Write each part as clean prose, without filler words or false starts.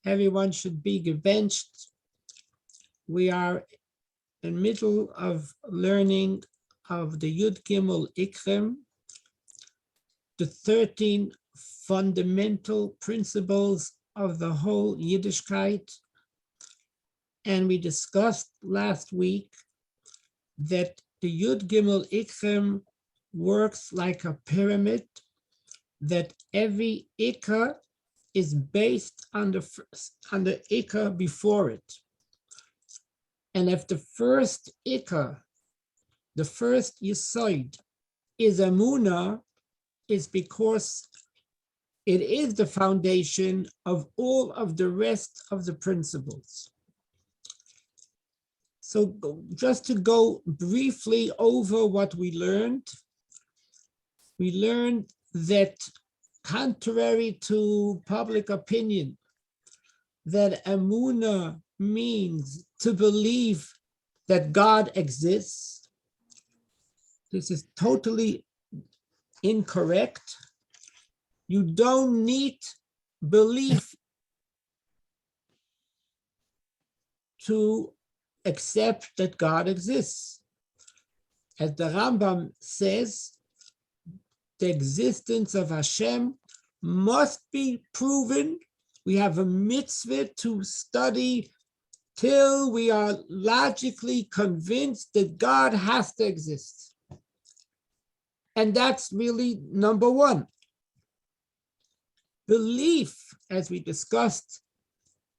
Everyone should be gebenched. We are in the middle of learning of the Yud Gimel Ikrem, the 13 fundamental principles of the whole Yiddishkeit. And we discussed last week that the Yud Gimel Ikrem works like a pyramid, that every Ikar is based on the Ikar before it. And if the first Ikar, the first Yesod, is Emunah, is because it is the foundation of all of the rest of the principles. So just to go briefly over what we learned that contrary to public opinion, that Emunah means to believe that God exists. This is totally incorrect. You don't need belief to accept that God exists. As the Rambam says, the existence of Hashem must be proven. We have a mitzvah to study till we are logically convinced that God has to exist. And that's really number one. Belief, as we discussed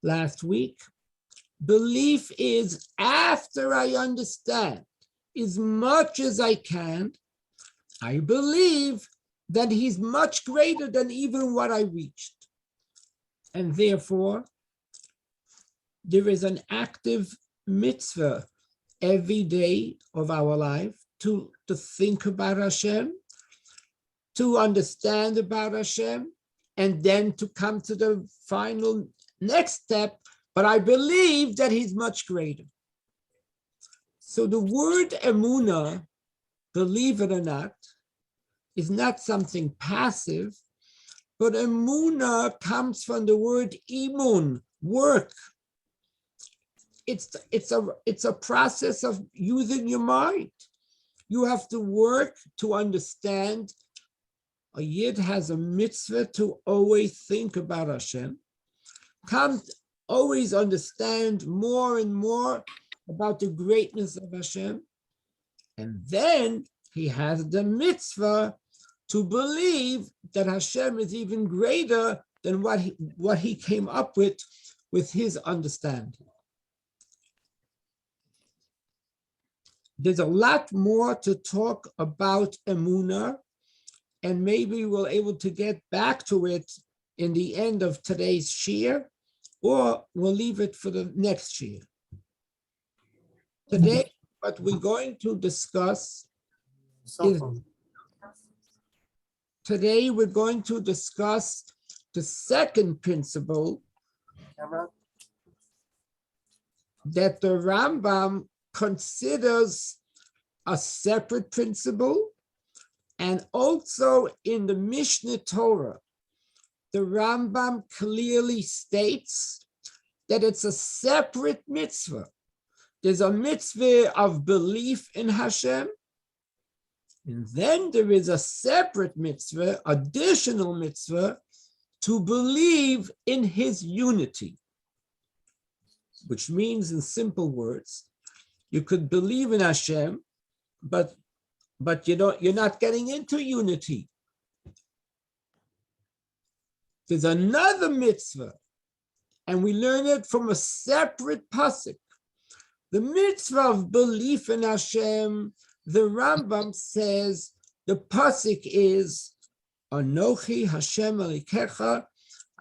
last week, belief is after I understand as much as I can, I believe that he's much greater than even what I reached. And therefore, there is an active mitzvah every day of our life to think about Hashem, to understand about Hashem, and then to come to the final next step, but I believe that he's much greater. So the word emunah, believe it or not, is not something passive, but emunah comes from the word imun, work. It's a process of using your mind. You have to work to understand. A yid has a mitzvah to always think about Hashem, always understand more and more about the greatness of Hashem, and then he has the mitzvah to believe that Hashem is even greater than what he came up with his understanding. There's a lot more to talk about emunah, and maybe we'll able to get back to it in the end of today's shiur, or we'll leave it for the next shiur. Today, what we're going to discuss the second principle that the Rambam considers a separate principle, and also in the Mishnah Torah, the Rambam clearly states that it's a separate mitzvah. There's a mitzvah of belief in Hashem, and then there is a separate mitzvah, additional mitzvah, to believe in his unity, which means in simple words, you could believe in Hashem, but you're not getting into unity. There's another mitzvah, and we learn it from a separate pasuk. The mitzvah of belief in Hashem, the Rambam says, the pasuk is, Anochi Hashem Elikecha,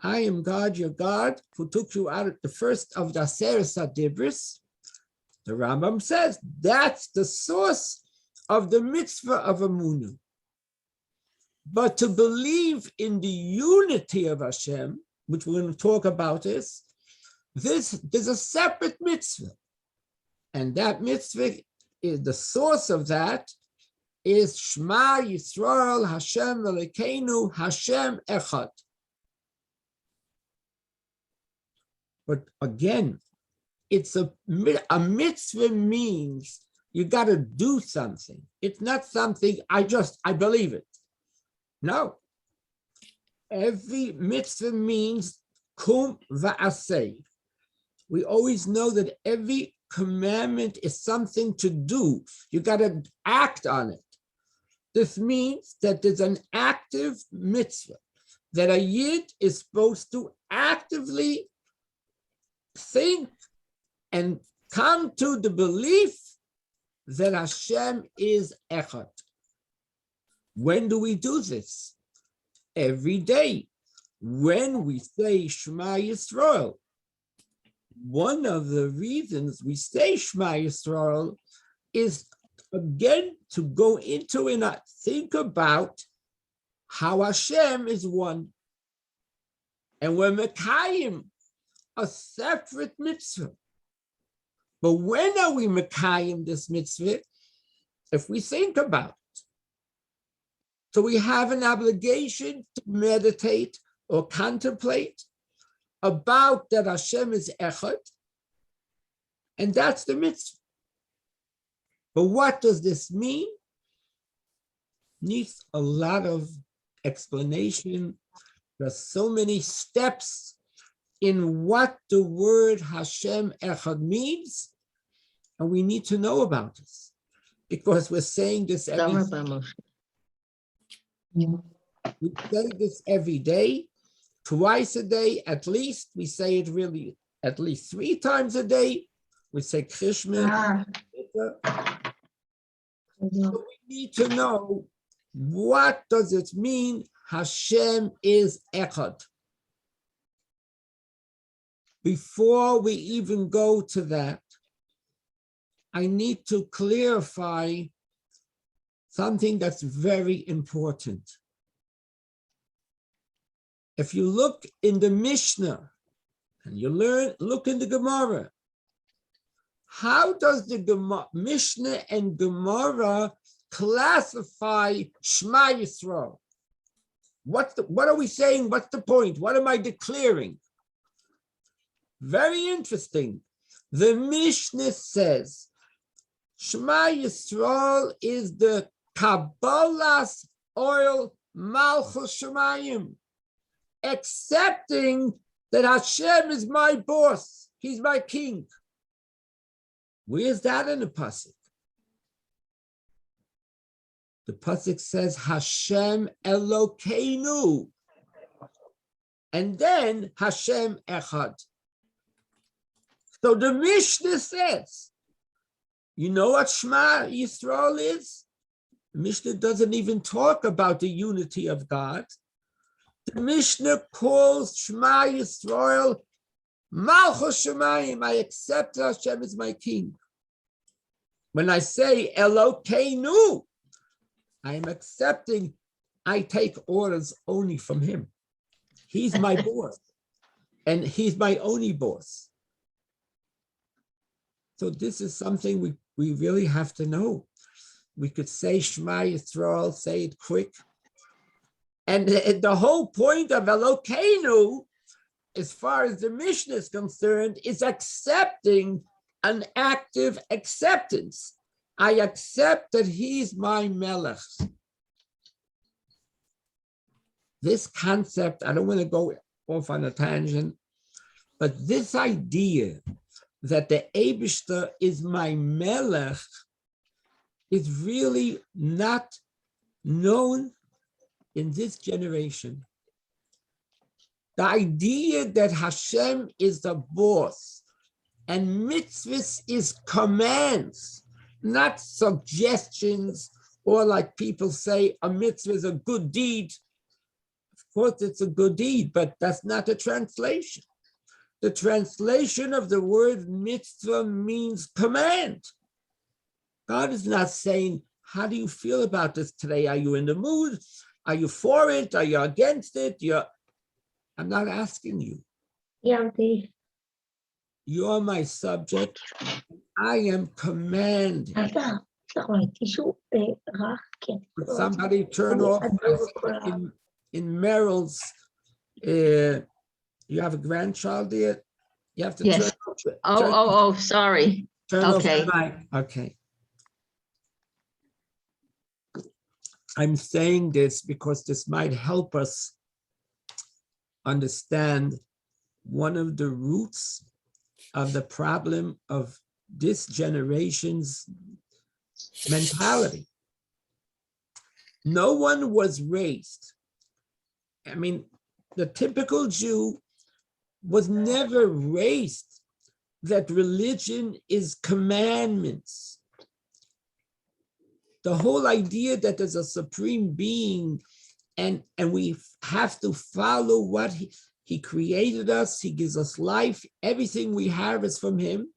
I am God, your God, who took you out at the first of the Aseret Adibris. The Rambam says that's the source of the mitzvah of emunah. But to believe in the unity of Hashem, which we're going to talk about there's a separate mitzvah. And that mitzvah is the source of that is Shema Yisrael Hashem Elokeinu Hashem Echad. But again, it's a mitzvah means you got to do something. It's not something I believe it. No. Every mitzvah means kum va'aseh. We always know that every commandment is something to do. You got to act on it. This means that there's an active mitzvah, that a yid is supposed to actively think and come to the belief that Hashem is Echad. When do we do this? Every day. When we say Shema Yisrael. One of the reasons we say Shema Yisrael is, again, to go into and think about how Hashem is one. And we're Mekayim, a separate mitzvah. But when are we Mekayim this mitzvah? If we think about it. So we have an obligation to meditate or contemplate about that Hashem is Echad, and that's the mitzvah. But what does this mean? Needs a lot of explanation. There's so many steps in what the word Hashem Echad means, and we need to know about this because we're saying this every day. We say this every day, twice a day at least. We say it really at least 3 times a day. We say Krishma. So we need to know, what does it mean Hashem is Echad? Before we even go to that, I need to clarify something that's very important. If you look in the Mishnah and you look in the Gemara, how does the Mishnah and Gemara classify Shema Yisrael? What are we saying? What's the point? What am I declaring? Very interesting. The Mishnah says Shema Yisrael is the Kabbalah's oil Malchus Shemayim, accepting that Hashem is my boss, he's my king. Where's that in the pasuk? The pasuk says Hashem Elokeinu, and then Hashem Echad. So the Mishnah says, you know what Shema Yisrael is? The Mishnah doesn't even talk about the unity of God. The Mishnah calls Shema Yisrael Malchus Shemayim. I accept Hashem as my king. When I say Elokeinu, I am accepting, I take orders only from him. He's my boss, and he's my only boss. So this is something we really have to know. We could say Shema Yisrael, say it quick. And the whole point of Elokeinu, as far as the Mishnah is concerned, is accepting an active acceptance. I accept that he's my Melech. This concept, I don't want to go off on a tangent, but this idea that the Eibishter is my Melech is really not known in this generation. The idea that Hashem is the boss and mitzvahs is commands, not suggestions, or like people say, a mitzvah is a good deed. Of course, it's a good deed, but that's not a translation. The translation of the word mitzvah means command. God is not saying, how do you feel about this today? Are you in the mood? Are you for it? Are you against it? I'm not asking you. You're my subject. I am commanding. Could somebody turn off in Merrill's, you have a grandchild there? You have to Yes. Sorry. turn off Okay. the mic. Okay. I'm saying this because this might help us understand one of the roots of the problem of this generation's mentality. No one was raised. I mean, the typical Jew was never raised that religion is commandments. The whole idea that there's a supreme being and we have to follow what he created us, he gives us life, everything we have is from him,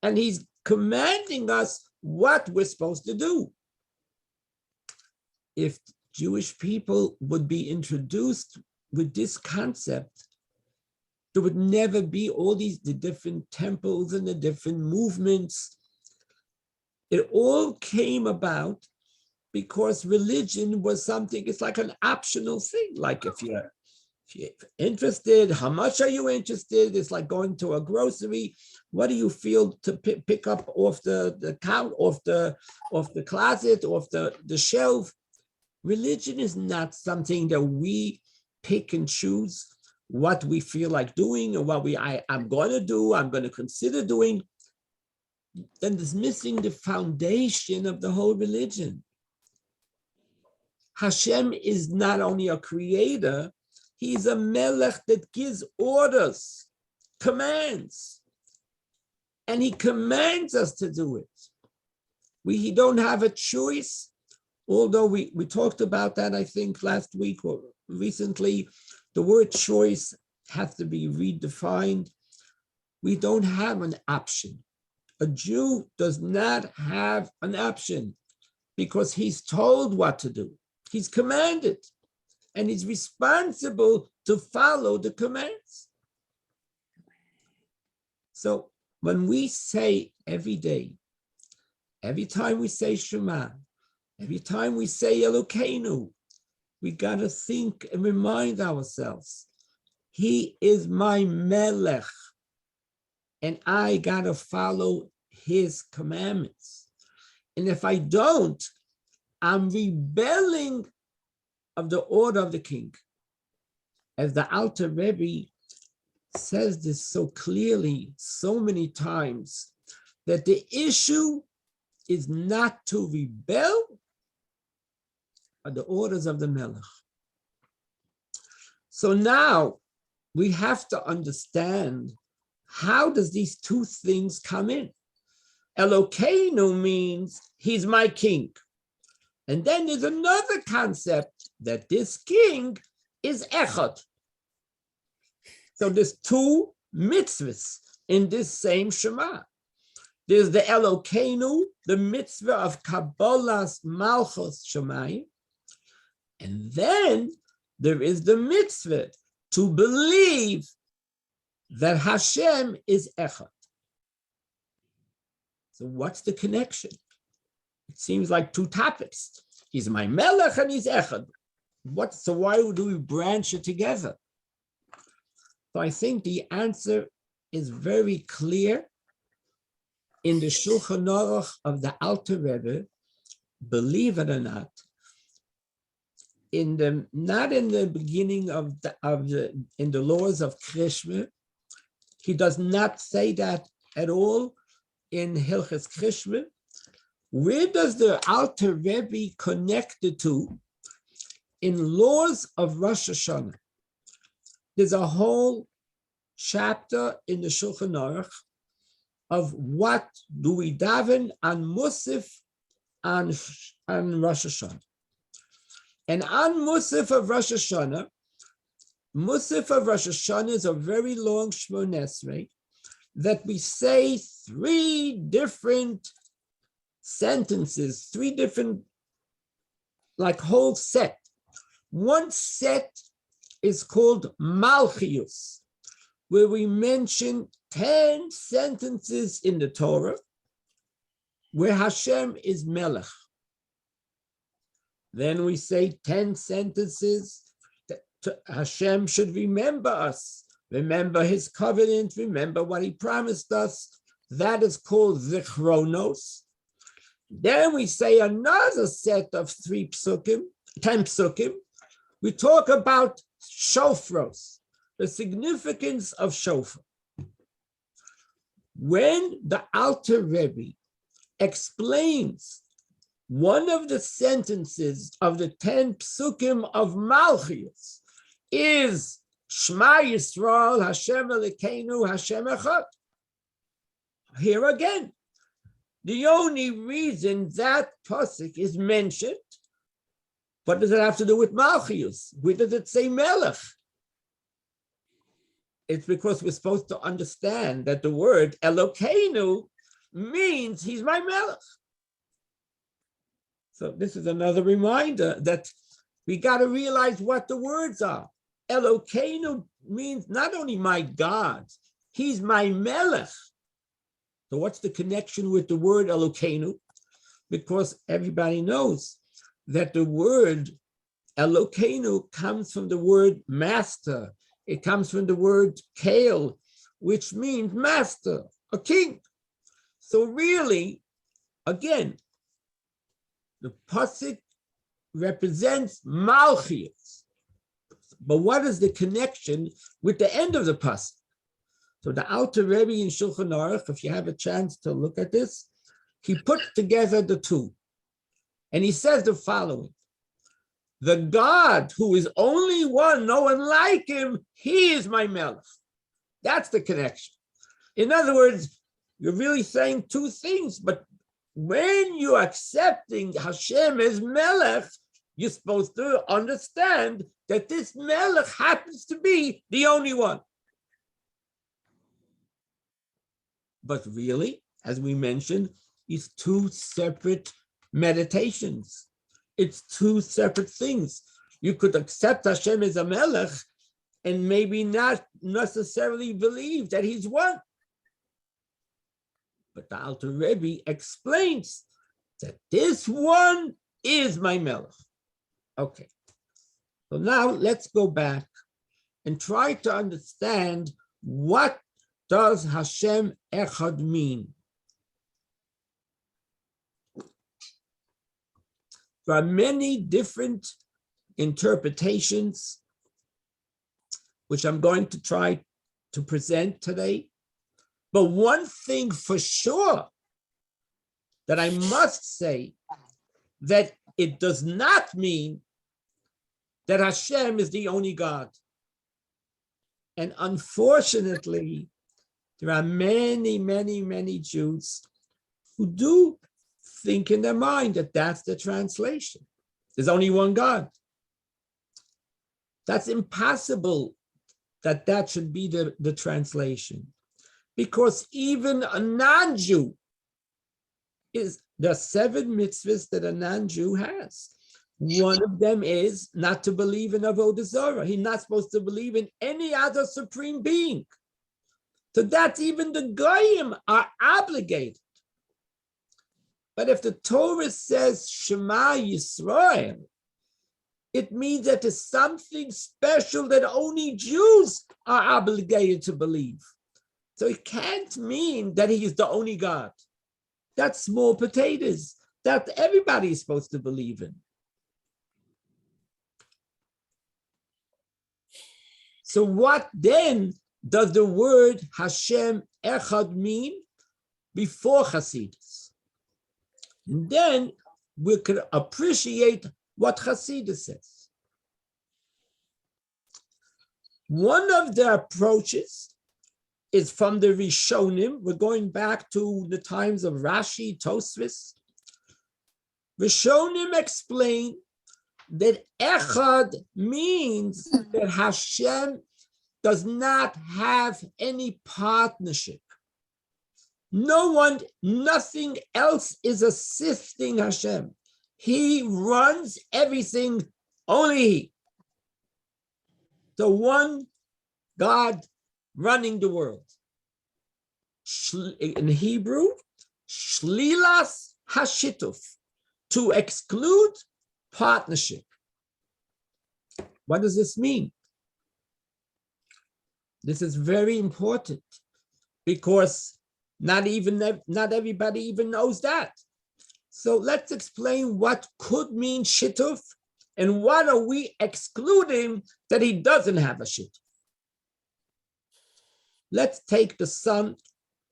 and he's commanding us what we're supposed to do. If Jewish people would be introduced with this concept, there would never be all the different temples and the different movements. It all came about because religion was something, it's like an optional thing. Like if you're interested, how much are you interested? It's like going to a grocery. What do you feel to pick up off the count, off the closet, off the shelf? Religion is not something that we pick and choose what we feel like doing or what I'm going to do, I'm going to consider doing. Then there's missing the foundation of the whole religion. Hashem is not only a creator, he's a melech that gives orders, commands, and he commands us to do it. He don't have a choice, although we talked about that, I think, last week or recently. The word choice has to be redefined. We don't have an option. A Jew does not have an option because he's told what to do. He's commanded, and he's responsible to follow the commands. So when we say every day, every time we say Shema, every time we say Elokeinu, we got to think and remind ourselves, he is my melech, and I got to follow his commandments. And if I don't, I'm rebelling of the order of the king. As the Alter Rebbe says this so clearly, so many times, that the issue is not to rebel of the orders of the Melech. So now we have to understand, how does these two things come in? Elokeinu means he's my king. And then there's another concept that this king is Echad. So there's two mitzvahs in this same Shema. There's the Elokeinu, the mitzvah of Kabbalah's Malchus Shemayim. And then there is the mitzvah to believe that Hashem is Echad. So what's the connection? It seems like two topics. He's my Melech and he's Echad. So why do we branch it together? So I think the answer is very clear in the Shulchan Aruch of the Alter Rebbe. Believe it or not, not in the beginning of the laws of Krishma, he does not say that at all in Hilchas Krishma. Where does the Alter Rebbe connect it to? In laws of Rosh Hashanah. There's a whole chapter in the Shulchan Aruch of what do we daven on Musaf on Rosh Hashanah. And on Musaf of Rosh Hashanah is a very long Shmoneh Esrei that we say three different sentences, three different, like whole set. One set is called Malchius, where we mention 10 sentences in the Torah where Hashem is Melech. Then we say 10 sentences that Hashem should remember us remember his covenant, remember what he promised us. That is called zichronos. Then we say another set of 10 psukim. We talk about shofros, the significance of shofar. When the Alter Rebbe explains one of the sentences of the 10 psukim of Malchus is Shema Yisrael, Hashem Elokeinu, Hashem Echad. Here again, the only reason that pasuk is mentioned, what does it have to do with Malchus? Where does it say Melech? It's because we're supposed to understand that the word Elokeinu means he's my Melech. So this is another reminder that we got to realize what the words are. Elokeinu means not only my God, he's my Melech. So what's the connection with the word Elokeinu? Because everybody knows that the word Elokeinu comes from the word master. It comes from the word Kael, which means master, a king. So really, again, the pasuk represents Malchus. But what is the connection with the end of the pasuk? So the Alter Rebbe in Shulchan Aruch, if you have a chance to look at this, he put together the two. And he says the following: the God who is only one, no one like him, he is my Melech. That's the connection. In other words, you're really saying two things, but when you're accepting Hashem as Melech, you're supposed to understand that this Melech happens to be the only one. But really, as we mentioned, it's two separate meditations. It's two separate things. You could accept Hashem as a Melech and maybe not necessarily believe that he's one. But the Alter Rebbe explains that this one is my Melech. Okay. So now let's go back and try to understand what does Hashem Echad mean. There are many different interpretations, which I'm going to try to present today. But one thing for sure that I must say, that it does not mean that Hashem is the only God. And unfortunately, there are many, many, many Jews who do think in their mind that that's the translation. There's only one God. That's impossible that that should be the translation. Because even a non-Jew there are 7 mitzvahs that a non-Jew has. One of them is not to believe in Avodah Zarah. He's not supposed to believe in any other supreme being. So that's even the Goyim are obligated. But if the Torah says Shema Yisrael, it means that there's something special that only Jews are obligated to believe. So it can't mean that he is the only God. That's small potatoes. That everybody is supposed to believe in. So what then does the word Hashem Echad mean before Hasidus? And then we could appreciate what Hasidus says. One of the approaches is from the Rishonim. We're going back to the times of Rashi, Tosfos. Rishonim explain that Echad means that Hashem does not have any partnership. No one, nothing else is assisting Hashem. He runs everything, only he. The one God running the world. In Hebrew, shlilas hashituf, to exclude partnership. What does this mean? This is very important because not everybody even knows that. So let's explain what could mean shituf and what are we excluding that he doesn't have a shituf. Let's take the sun,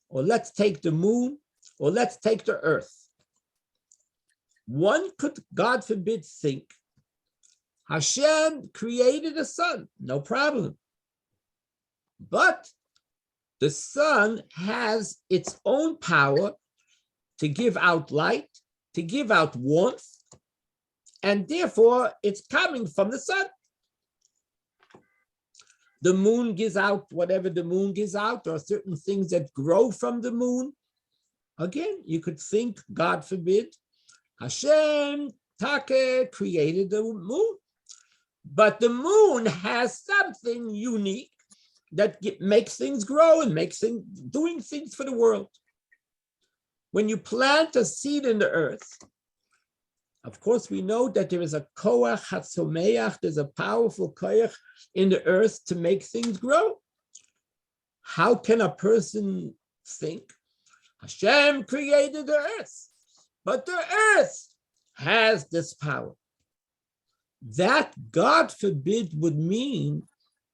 or let's take the moon, or let's take the earth. One could, God forbid, think Hashem created the sun, no problem. But the sun has its own power to give out light, to give out warmth, and therefore it's coming from the sun. The moon gives out whatever the moon gives out, or certain things that grow from the moon. Again, you could think, God forbid, Hashem Take created the moon. But the moon has something unique that makes things grow and makes things, doing things for the world. When you plant a seed in the earth, of course, we know that there is a koach hatzomeach, there's a powerful koach in the earth to make things grow. How can a person think Hashem created the earth, but the earth has this power? That, God forbid, would mean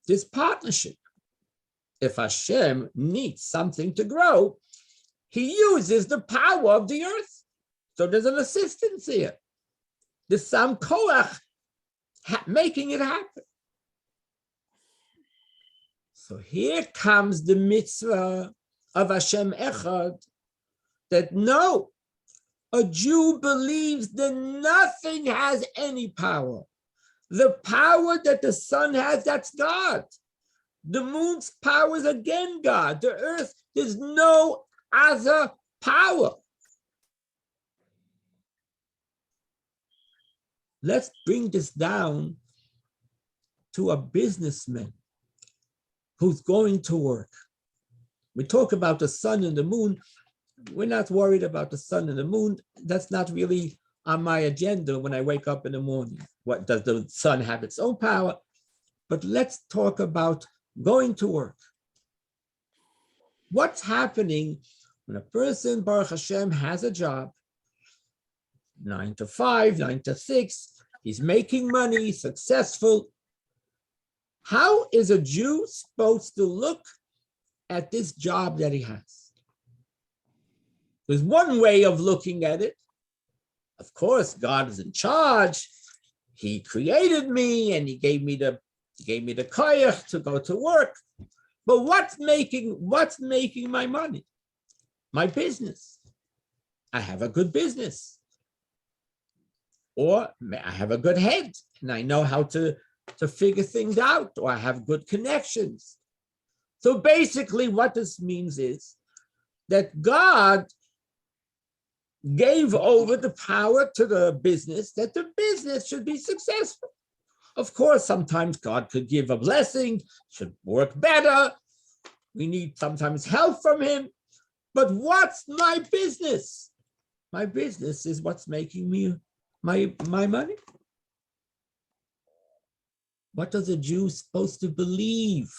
this partnership. If Hashem needs something to grow, he uses the power of the earth. So there's an assistance here. There's some koach making it happen. So here comes the mitzvah of Hashem Echad, that no, a Jew believes that nothing has any power. The power that the sun has, that's God. The moon's power is again God. The earth, there's no other power. Let's bring this down to a businessman who's going to work. We talk about the sun and the moon. We're not worried about the sun and the moon. That's not really on my agenda when I wake up in the morning. What does the sun have its own power? But let's talk about going to work. What's happening when a person, Baruch Hashem, has a job, 9 to 5, 9 to 6, he's making money, successful. How is a Jew supposed to look at this job that he has? There's one way of looking at it. Of course, God is in charge. He created me and he gave me the koyach to go to work. But what's making my money? My business. I have a good business. Or I have a good head and I know how to figure things out, or I have good connections. So basically what this means is that God gave over the power to the business, that the business should be successful. Of course, sometimes God could give a blessing, should work better. We need sometimes help from him. But what's my business? My business is what's making me my money. What does a Jew supposed to believe?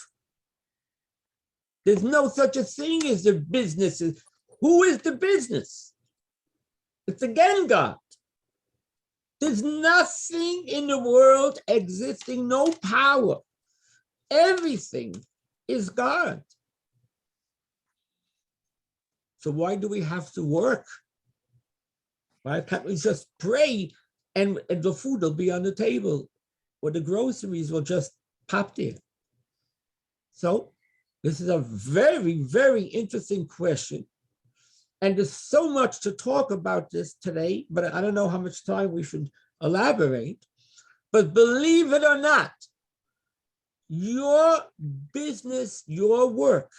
There's no such a thing as the business. Who is the business? It's again God. There's nothing in the world existing, no power. Everything is God. So why do we have to work? Why can't we just pray and the food will be on the table, or the groceries will just pop there? So this is a very, very interesting question. And there's so much to talk about this today, but I don't know how much time we should elaborate. But believe it or not, your business, your work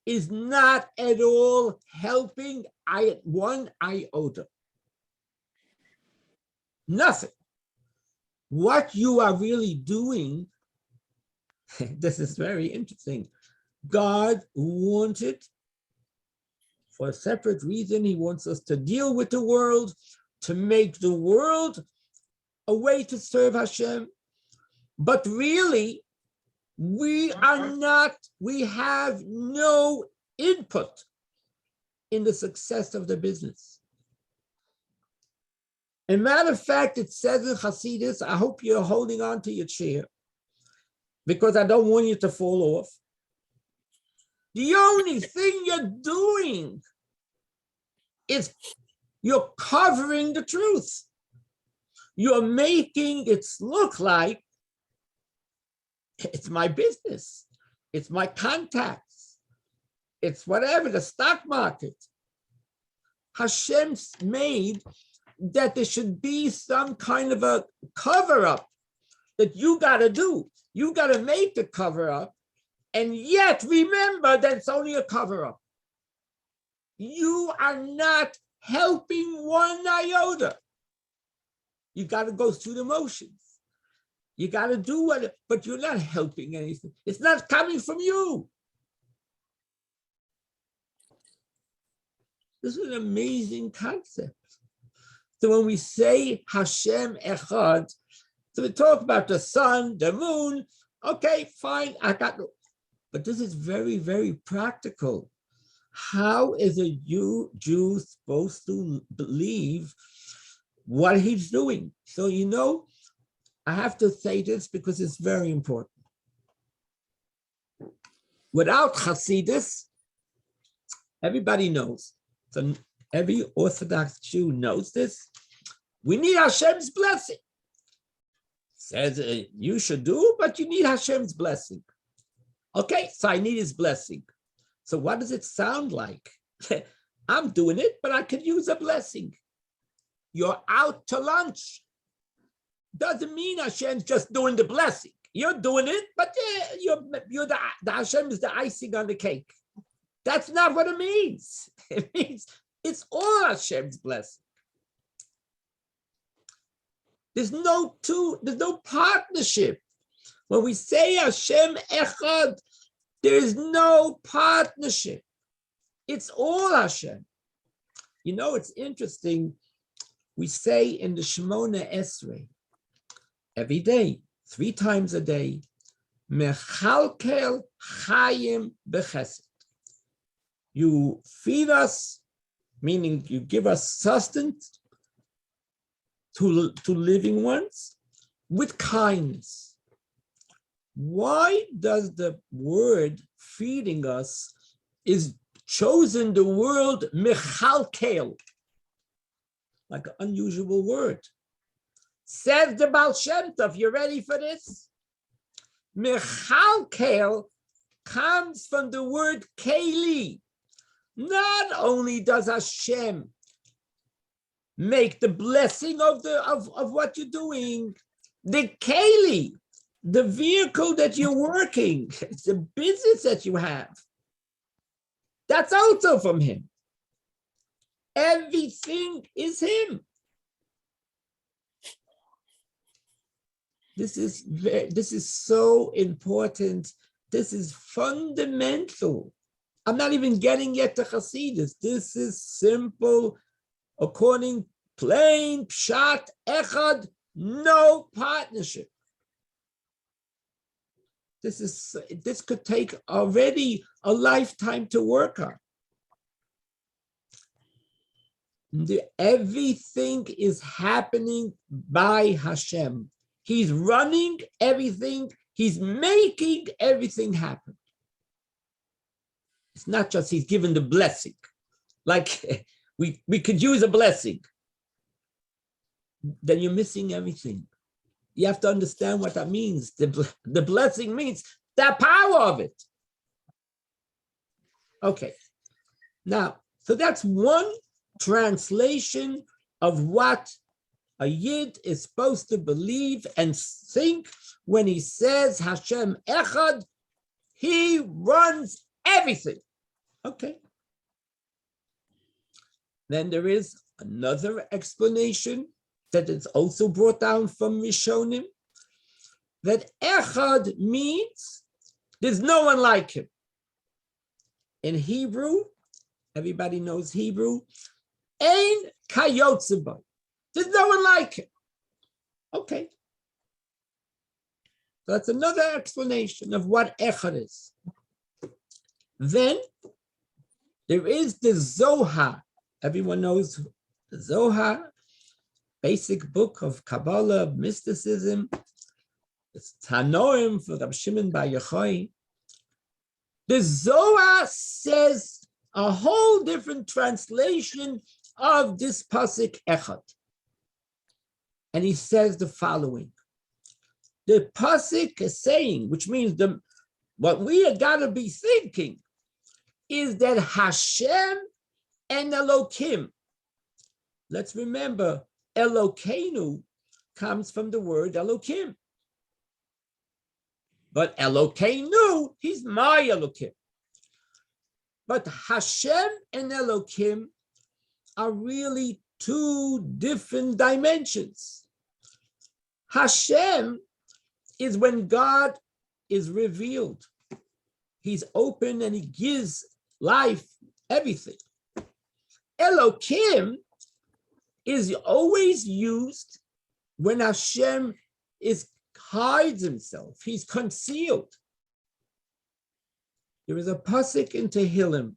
is not at all helping one iota. Nothing. What you are really doing, this is very interesting. God wanted, for a separate reason, he wants us to deal with the world, to make the world a way to serve Hashem. But really, We have no input in the success of the business. As a matter of fact, it says in Hasidus, I hope you're holding on to your chair because I don't want you to fall off. The only thing you're doing is you're covering the truth. You're making it look like it's my business. It's my contacts. It's whatever, the stock market. Hashem's made that there should be some kind of a cover-up that you got to do. You got to make the cover-up, and yet remember that it's only a cover-up. You are not helping one iota. You got to go through the motions. You got to do what, but you're not helping anything. It's not coming from you. This is an amazing concept. So when we say Hashem Echad, so we talk about the sun, the moon, okay, fine, I got it. But this is very, very practical. How is a Jew supposed to believe what he's doing? So, I have to say this because it's very important. Without Hasidus, everybody knows. So every Orthodox Jew knows this. We need Hashem's blessing. Says you should do, but you need Hashem's blessing. Okay, so I need his blessing. So what does it sound like? I'm doing it, but I could use a blessing. You're out to lunch. Doesn't mean Hashem's just doing the blessing. You're doing it, but you're the Hashem is the icing on the cake. That's not what it means. It means it's all Hashem's blessing. There's no partnership. When we say Hashem Echad, there is no partnership. It's all Hashem. It's interesting. We say in the Shemona Esrei, every day, 3 times a day, Mechalkel Chayim Bechesed. You feed us, meaning you give us sustenance to living ones with kindness. Why does the word feeding us is chosen the word Mechalkel? Like an unusual word. Says the Baal Shem Tov, you ready for this? Mechalkel comes from the word Keli. Not only does Hashem make the blessing of what you're doing, the Keli, the vehicle that you're working, it's the business that you have. That's also from him. Everything is him. This is so important. This is fundamental. I'm not even getting yet to Hasidus. This is simple, according plain pshat echad, no partnership. This could take already a lifetime to work on. Everything is happening by Hashem. He's running everything. He's making everything happen. It's not just he's given the blessing. Like we could use a blessing. Then you're missing everything. You have to understand what that means. The blessing means the power of it. Okay. Now, so that's one translation of what a Yid is supposed to believe and think when he says Hashem Echad, he runs everything. Okay. Then there is another explanation that is also brought down from Rishonim, that Echad means there's no one like him. In Hebrew, everybody knows Hebrew, Ein kayotze bo. There's no one like him. Okay. That's another explanation of what echad is. Then there is the Zohar. Everyone knows the Zohar, basic book of Kabbalah, mysticism. It's Tanoim for Rabbi Shimon Bar Yochai. The Zohar says a whole different translation of this pasuk echad. And he says the following. The pasuk is saying, which means what we are got to be thinking is that Hashem and Elokim. Let's remember, Elokeinu comes from the word Elokim. But Elokeinu, he's my Elokim. But Hashem and Elokim are really two different dimensions. Hashem is when God is revealed. He's open and he gives life, everything. Elokim is always used when Hashem hides himself. He's concealed. There is a pasuk in Tehillim,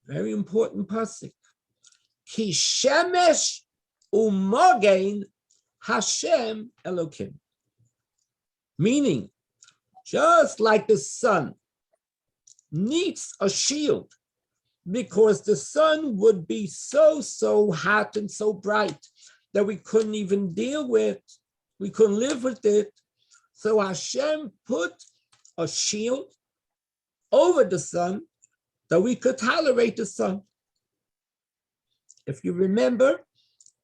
very important pasuk. Ki shemesh umogen Hashem Elokim. Meaning, just like the sun needs a shield, because the sun would be so hot and so bright that we couldn't even deal with, we couldn't live with it. So Hashem put a shield over the sun that we could tolerate the sun. If you remember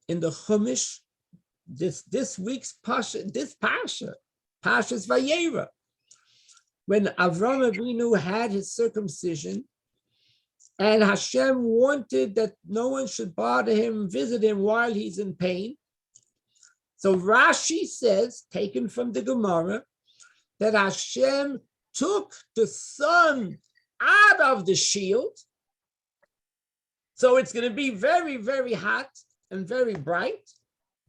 in the Chumash, this week's Pasha, Pasha's Vayera, when Avram Avinu had his circumcision, and Hashem wanted that no one should bother him, visit him while he's in pain. So Rashi says, taken from the Gemara, that Hashem took the sun out of the shield. So it's going to be very, very hot and very bright.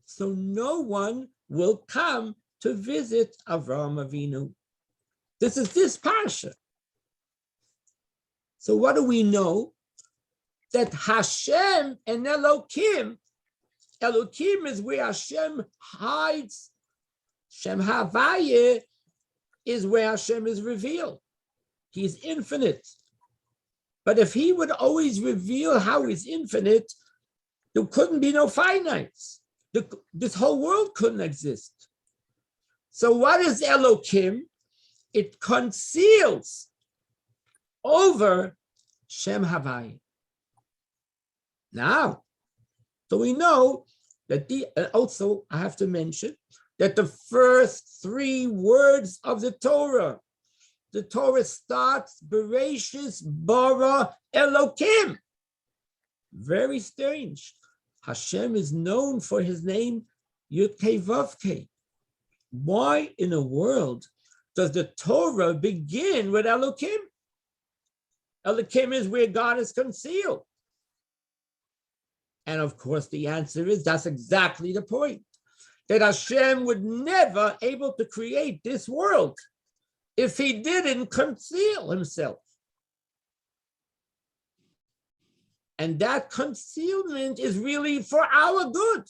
So no one will come to visit Avram Avinu. This is this Parsha. So what do we know? That Hashem and Elokim is where Hashem hides. Shem Havaya is where Hashem is revealed. He's infinite. But if he would always reveal how he's infinite, there couldn't be no finites. This whole world couldn't exist. So what is Elokim? It conceals over Shem Havaya. Now, so we know that also I have to mention that the first 3 words of the Torah starts Bereshis bara Elokim. Very strange. Hashem is known for his name Yud-Kei Vav-Kei. Why in the world does the Torah begin with Elokim? Elokim is where God is concealed. And of course, the answer is that's exactly the point. That Hashem would never able to create this world if he didn't conceal himself. And that concealment is really for our good.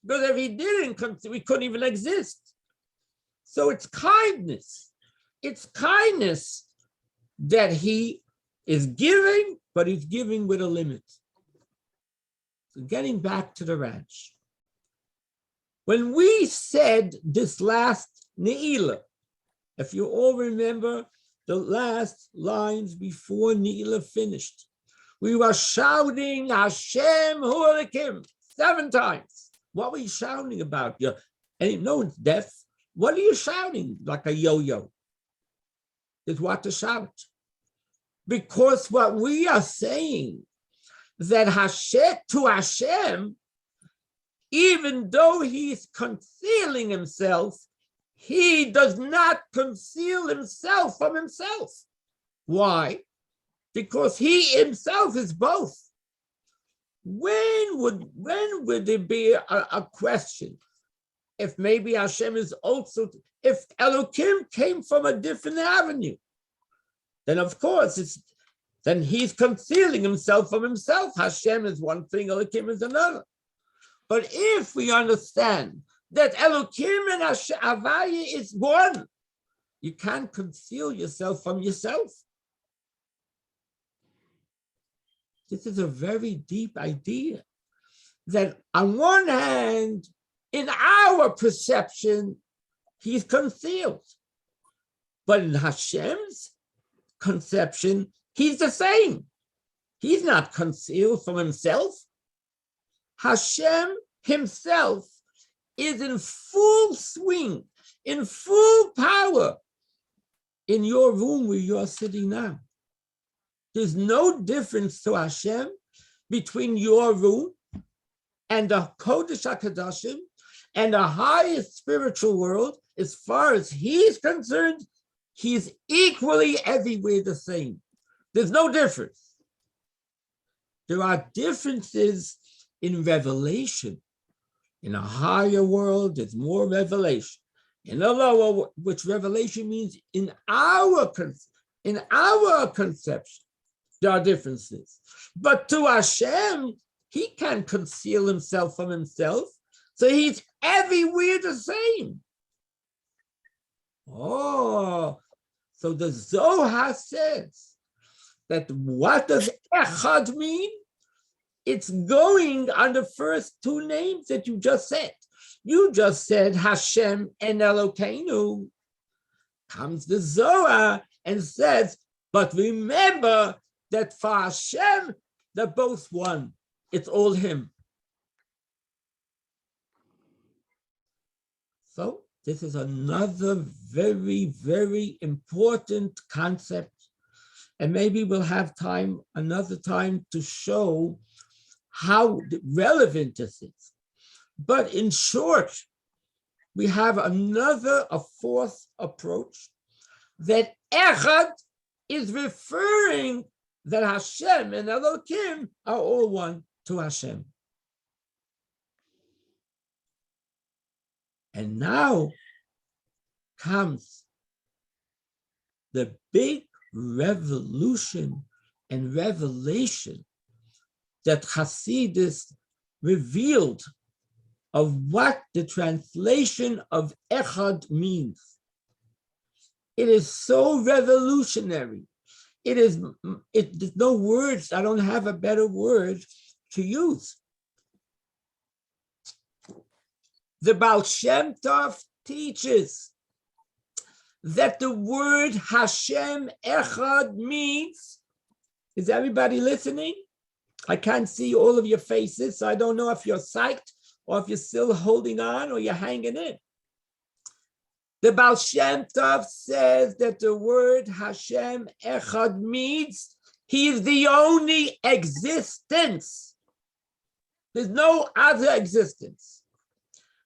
Because if he didn't conceal, we couldn't even exist. So it's kindness. It's kindness that he is giving, but he's giving with a limit. So getting back to the ranch. When we said this last Ne'ilah, if you all remember the last lines before Ne'ilah finished, we were shouting Hashem Hu Elokim 7 times. What were you shouting about? And no one's deaf. What are you shouting like a yo-yo? Is what to shout. Because what we are saying, that Hashem, even though he's concealing himself, he does not conceal himself from himself. Why? Because he himself is both. When would there be a question if maybe Hashem is also, if Elokim came from a different avenue, then of course then he's concealing himself from himself. Hashem is one thing, Elokim is another. But if we understand that Elokim and Hashem, Havaya is one, you can't conceal yourself from yourself. This is a very deep idea that on one hand, in our perception, he's concealed. But in Hashem's conception, he's the same. He's not concealed from himself. Hashem himself is in full swing, in full power in your room where you're sitting now. There's no difference to Hashem between your room and the Kodesh HaKadoshim and the highest spiritual world. As far as he's concerned, he's equally everywhere the same. There's no difference. There are differences in revelation. In a higher world, there's more revelation. In a lower, which revelation means in our conception, there are differences. But to Hashem, he can't conceal himself from himself. So he's everywhere the same. Oh, so the Zohar says that what does Echad mean? It's going on the first two names that you just said. You just said Hashem and Elokeinu. Comes the Zohar and says, but remember that for Hashem, they're both one. It's all him. So this is another very, very important concept. And maybe we'll have time, another time, to show how relevant this is. But in short, we have a fourth approach, that Echad is referring that Hashem and Elokim are all one to Hashem. And now comes the big revolution and revelation that Hasidus revealed of what the translation of Echad means. It is so revolutionary. There's no words, I don't have a better word to use. The Baal Shem Tov teaches that the word Hashem Echad means, is everybody listening? I can't see all of your faces, so I don't know if you're psyched or if you're still holding on or you're hanging in. The Baal Shem Tov says that the word Hashem Echad means he is the only existence. There's no other existence.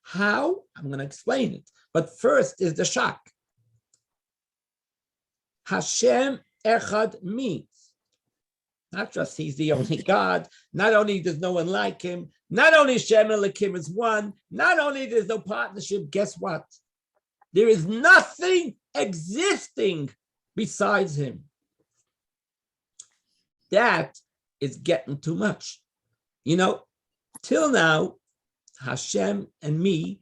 How? I'm going to explain it. But first is the shock. Hashem Echad means not just he's the only God, not only there's no one like him, not only Shem Elokim is one, not only there's no partnership, guess what? There is nothing existing besides him. That is getting too much. You know, till now, Hashem and me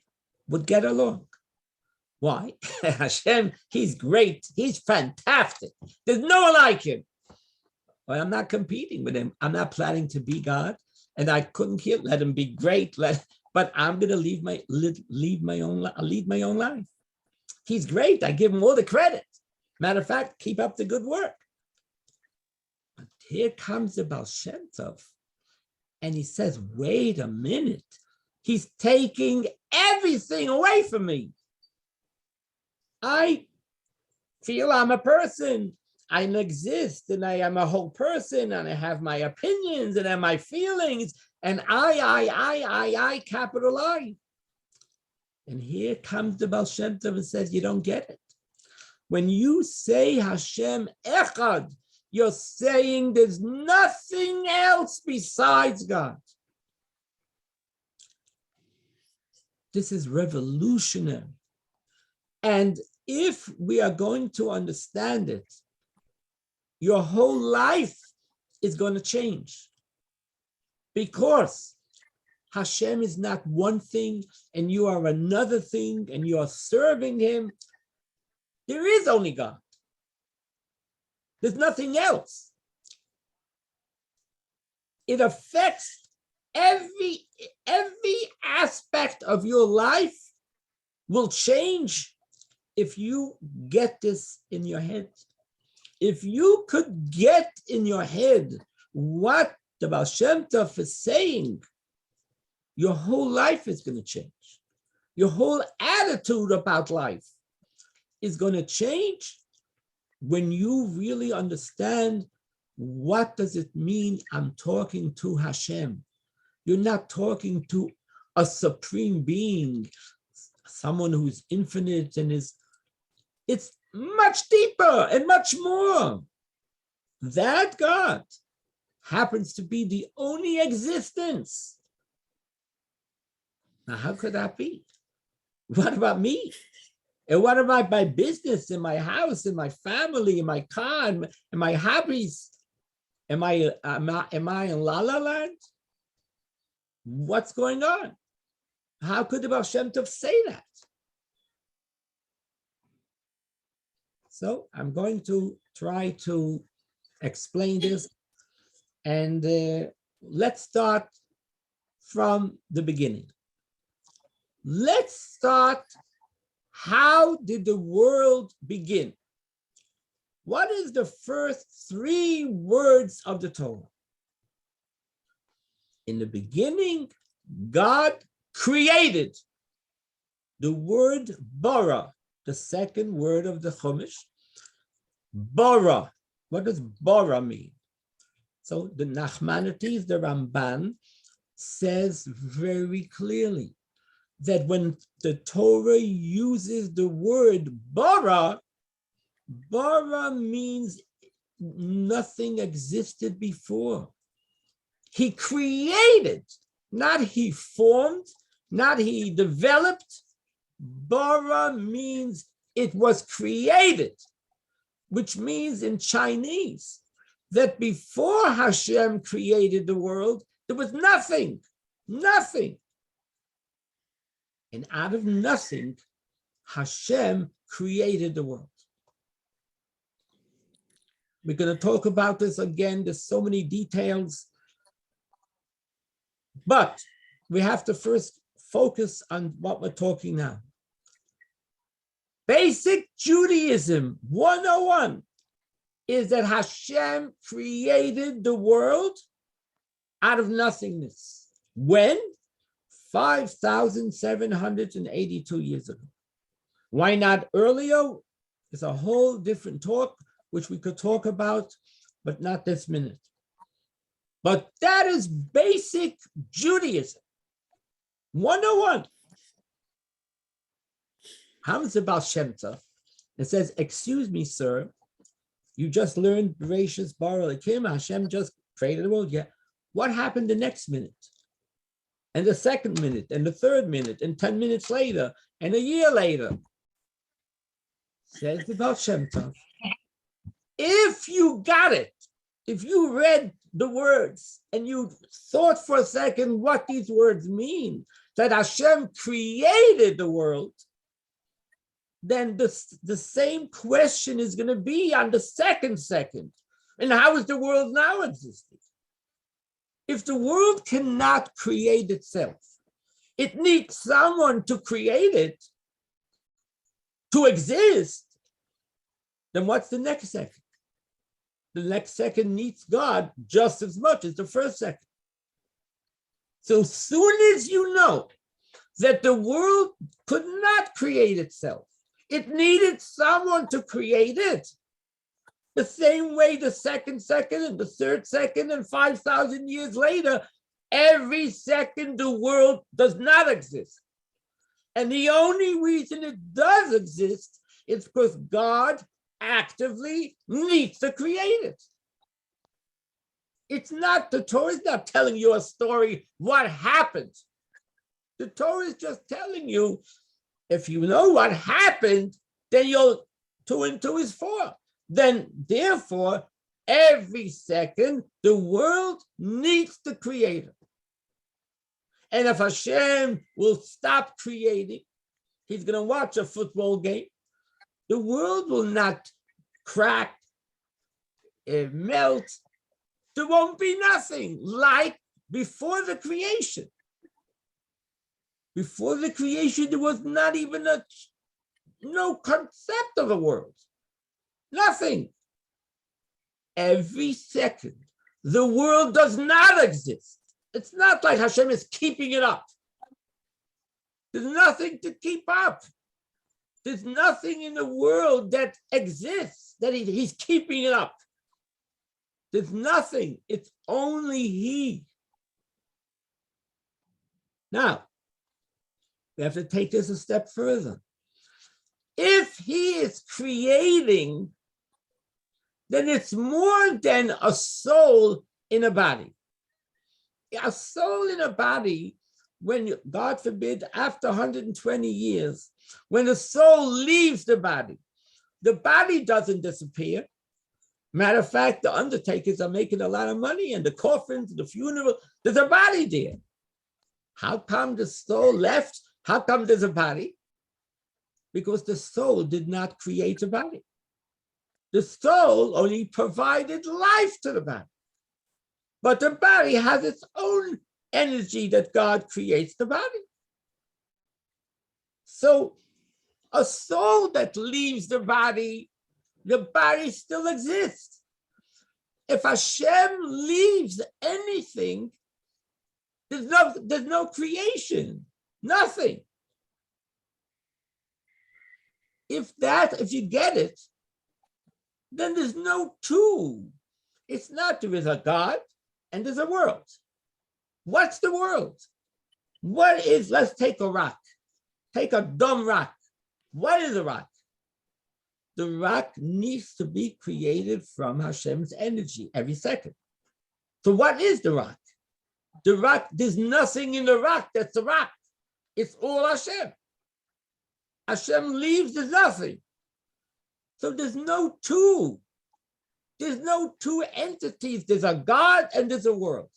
would get along. Why? Hashem, he's great. He's fantastic. There's no one like him. Well, I'm not competing with him. I'm not planning to be God, and I couldn't let him be great. But I'm going to lead my own life. He's great. I give him all the credit. Matter of fact, keep up the good work. But here comes the Baal Shem Tov, and he says, wait a minute. He's taking everything away from me. I feel I'm a person. I exist, and I am a whole person, and I have my opinions, and I have my feelings, and I, capital I. And here comes the Baal Shem Tov and says, you don't get it. When you say Hashem Echad, you're saying there's nothing else besides God. This is revolutionary. And if we are going to understand it, your whole life is going to change. Because Hashem is not one thing and you are another thing and you are serving him. There is only God. There's nothing else. It affects every aspect of your life will change if you get this in your head. If you could get in your head what the Baal Shem Tov is saying, your whole life is going to change. Your whole attitude about life is going to change when you really understand what does it mean I'm talking to Hashem. You're not talking to a supreme being, someone who's infinite and it's much deeper and much more. That God happens to be the only existence. Now, how could that be? What about me? And what about my business, in my house, in my family, in my car, in my hobbies? Am I in La La Land? What's going on? How could the Baal Shem Tov say that? So I'm going to try to explain this, and let's start from the beginning. Let's start, how did the world begin? What is the first 3 words of the Torah? In the beginning, God created. The word bara, the second word of the Chumash. Bara. What does bara mean? So the Nachmanides, the Ramban, says very clearly that when the Torah uses the word bara, bara means nothing existed before. He created, not he formed, not he developed. Bara means it was created, which means in Chinese that before Hashem created the world, there was nothing, nothing. And out of nothing, Hashem created the world. We're going to talk about this again. There's so many details. But we have to first focus on what we're talking now. Basic Judaism 101 is that Hashem created the world out of nothingness. When? 5,782 years ago. Why not earlier? It's a whole different talk, which we could talk about, but not this minute. But that is basic Judaism. 101. Comes about Shem Tov. It says, excuse me, sir, you just learned Bereshis Bara Elokim, Hashem just created the world. Yeah. What happened the next minute? And the second minute, and the third minute, and 10 minutes later, and a year later? Says about Shem Tov. If you got it, if you read the words and you thought for a second what these words mean, that Hashem created the world, then the same question is going to be on the second. And how is the world now existing? If the world cannot create itself, it needs someone to create it, to exist, then what's the next second? The next second needs God just as much as the first second. So as soon as you know that the world could not create itself, it needed someone to create it. The same way the second and the third second and 5,000 years later, every second the world does not exist. And the only reason it does exist is because God actively needs to create it. It's not, the Torah is not telling you a story, what happened. The Torah is just telling you, if you know what happened, then you'll 2 and 2 is 4. Then, therefore, every second, the world needs the creator. And if Hashem will stop creating, he's going to watch a football game. The world will not crack, melt. There won't be nothing like before the creation. Before the creation, there was not even no concept of a world. Nothing. Every second, the world does not exist. It's not like Hashem is keeping it up. There's nothing to keep up. There's nothing in the world that exists that he's keeping it up. There's nothing. It's only he. Now, we have to take this a step further. If he is creating, then it's more than a soul in a body. A soul in a body, when, God forbid, after 120 years, when the soul leaves the body doesn't disappear. Matter of fact, the undertakers are making a lot of money, and the coffins, the funeral, there's a body there. How come the soul left? How come there's a body? Because the soul did not create a body. The soul only provided life to the body. But the body has its own energy that God creates the body. So a soul that leaves the body still exists. If Hashem leaves anything, there's no creation, nothing. If you get it, then there's no two. It's not there is a God and there's a world. What's the world? Let's take a rock. Take a dumb rock. What is a rock? The rock needs to be created from Hashem's energy every second. So what is the rock? The rock, there's nothing in the rock that's the rock. It's all Hashem. Hashem leaves, there's nothing. So there's no two. There's no two entities. There's a God and there's a world.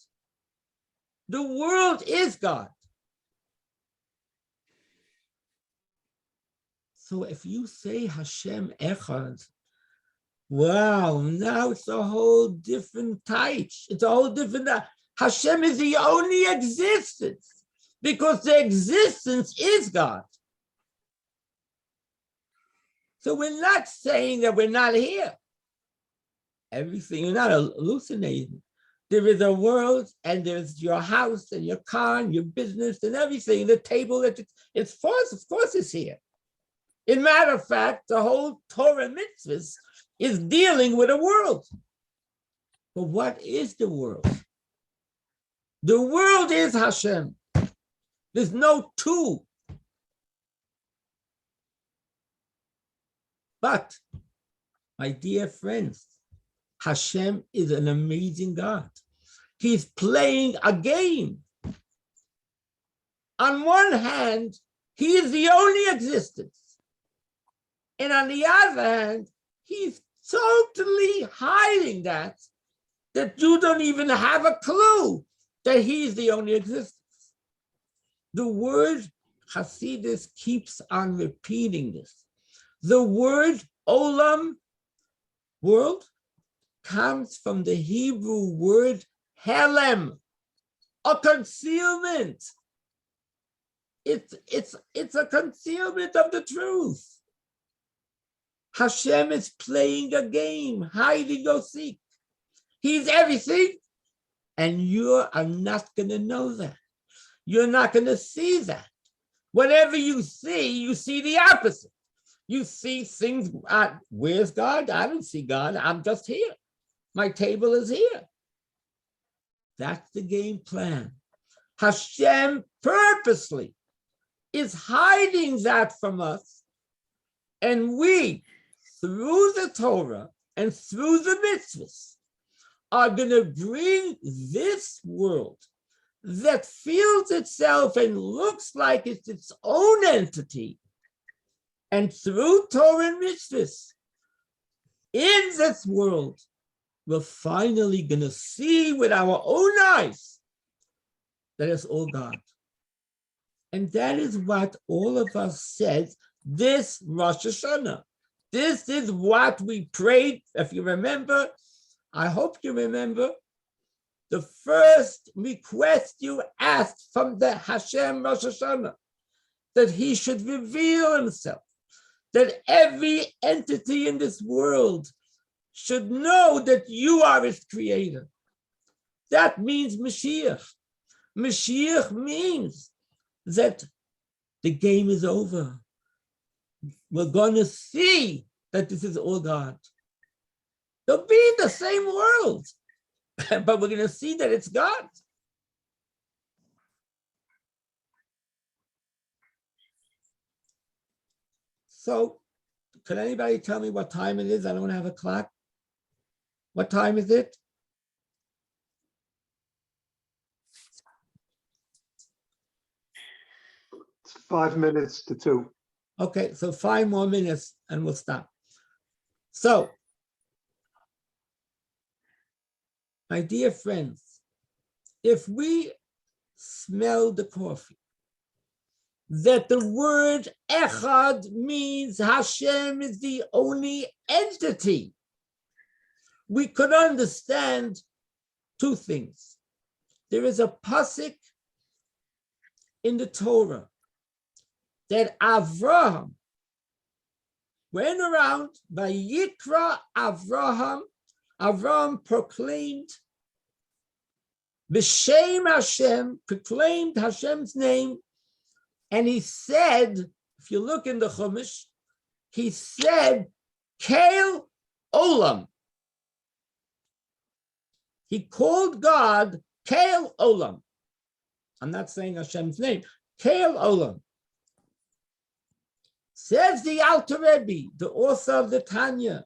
The world is God. So if you say Hashem Echad, wow, now it's a whole different type. It's a whole different, Hashem is the only existence because the existence is God. So we're not saying that we're not here. Everything, you're not hallucinating. There is a world and there's your house and your car and your business and everything, the table, it's force, of course it's here. In matter of fact, the whole Torah mitzvahs is dealing with a world. But what is the world? The world is Hashem. There's no two. But, my dear friends, Hashem is an amazing God. He's playing a game. On one hand, he is the only existence. And on the other hand, he's totally hiding that you don't even have a clue that he's the only existence. The word Hasidus keeps on repeating this. The word olam, world, comes from the Hebrew word helem, a concealment. It's a concealment of the truth. Hashem is playing a game, hide and go seek. He's everything, and you are not going to know that. You're not going to see that. Whatever you see the opposite. You see things, where's God? I don't see God. I'm just here. My table is here. That's the game plan. Hashem purposely is hiding that from us. And we, through the Torah and through the mitzvahs, are going to bring this world, that feels itself and looks like it's its own entity. And through Torah and mitzvahs, in this world, we're finally going to see with our own eyes that it's all God. And that is what all of us said this Rosh Hashanah. This is what we prayed. If you remember, I hope you remember, the first request you asked from the Hashem Rosh Hashanah, that he should reveal himself, that every entity in this world should know that you are its creator. That means Mashiach. Mashiach means that the game is over. We're going to see that this is all God. They'll be in the same world, but we're going to see that it's God. So, can anybody tell me what time it is? I don't have a clock. What time is it? It's 5 minutes to 2. Okay, so 5 more minutes and we'll stop. So, my dear friends, if we smell the coffee, that the word Echad means Hashem is the only entity, we could understand 2 things. There is a pasuk in the Torah that Avraham went around by Yikra Avraham. Avraham proclaimed B'Shem Hashem, proclaimed Hashem's name, and he said, if you look in the Chumash, he said, Kael Olam. He called God Kael Olam. I'm not saying Hashem's name. Kael Olam. Says the Alter Rebbe, the author of the Tanya.